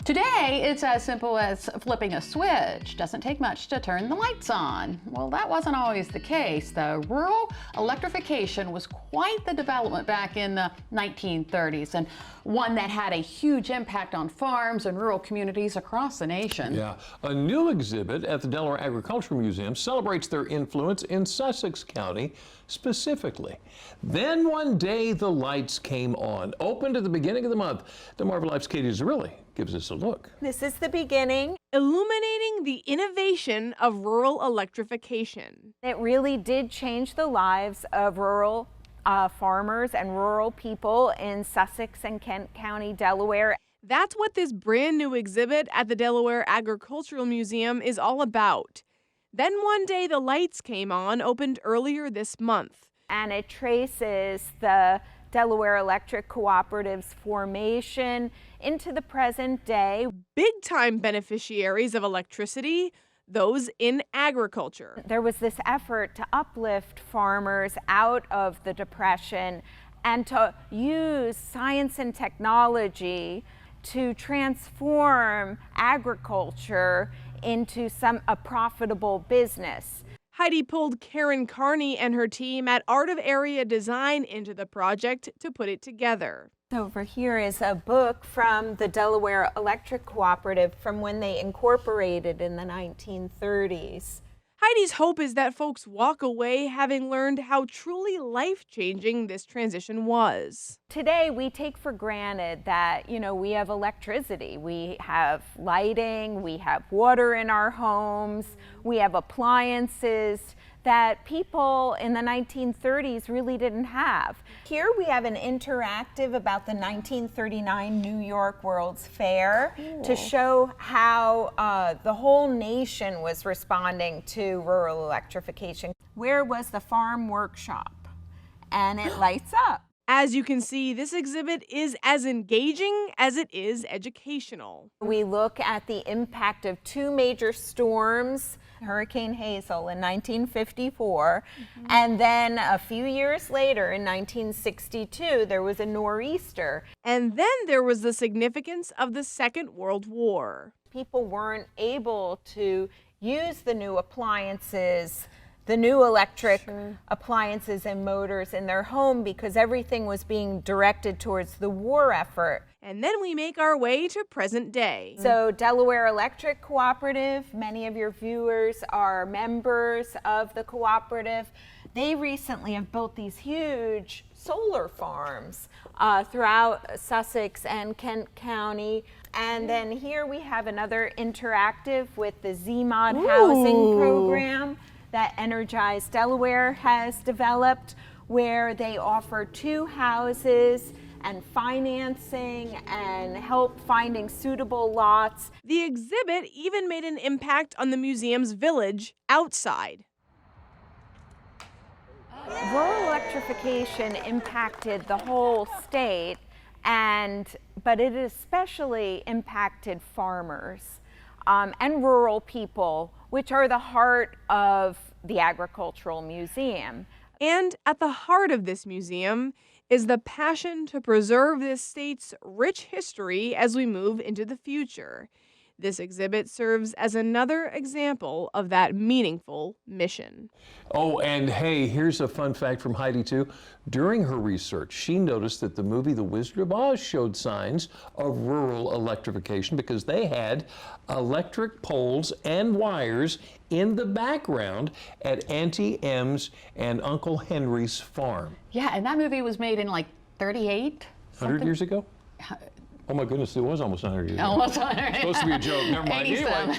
Today, it's as simple as flipping a switch. Doesn't take much to turn the lights on. Well, that wasn't always the case. The rural electrification was quite the development back in the 1930s, and one that had a huge impact on farms and rural communities across the nation. Yeah, a new exhibit at the Delaware Agricultural Museum celebrates their influence in Sussex County specifically. Then one day the lights came on, opened at the beginning of the month. Delmarva Life's Katie Zerilli gives us a look. This is the beginning. Illuminating the innovation of rural electrification. It really did change the lives of rural farmers and rural people in Sussex and Kent County, Delaware. That's what this brand new exhibit at the Delaware Agricultural Museum is all about. Then one day the lights came on, opened earlier this month. And it traces the Delaware Electric Cooperative's formation into the present day. Big-time beneficiaries of electricity, those in agriculture. There was this effort to uplift farmers out of the Depression and to use science and technology to transform agriculture into a profitable business. Heidi pulled Karen Carney and her team at Art of Area Design into the project to put it together. Over here is a book from the Delaware Electric Cooperative from when they incorporated in the 1930s. Heidi's hope is that folks walk away having learned how truly life-changing this transition was. Today, we take for granted that, we have electricity, we have lighting, we have water in our homes, we have appliances that people in the 1930s really didn't have. Here we have an interactive about the 1939 New York World's Fair to show how the whole nation was responding to rural electrification. Where was the farm workshop? And it lights up. As you can see, this exhibit is as engaging as it is educational. We look at the impact of two major storms, Hurricane Hazel in 1954, and then a few years later in 1962, there was a nor'easter. And then there was the significance of the Second World War. People weren't able to use the new appliances, the new electric appliances and motors in their home because everything was being directed towards the war effort. And then we make our way to present day. So Delaware Electric Cooperative, many of your viewers are members of the cooperative. They recently have built these huge solar farms throughout Sussex and Kent County. And then here we have another interactive with the ZMOD housing program that Energize Delaware has developed, where they offer 2 houses and financing and help finding suitable lots. The exhibit even made an impact on the museum's village outside. Rural electrification impacted the whole state, but it especially impacted farmers and rural people, which are the heart of the Agricultural Museum. And at the heart of this museum is the passion to preserve this state's rich history as we move into the future. This exhibit serves as another example of that meaningful mission. Oh, and hey, here's a fun fact from Heidi, too. During her research, she noticed that the movie The Wizard of Oz showed signs of rural electrification because they had electric poles and wires in the background at Auntie Em's and Uncle Henry's farm. Yeah, and that movie was made in like 38? 100 years ago? Oh my goodness, it was almost 100 years ago. Almost 100. It's supposed to be a joke. Never mind. 80 Anyway.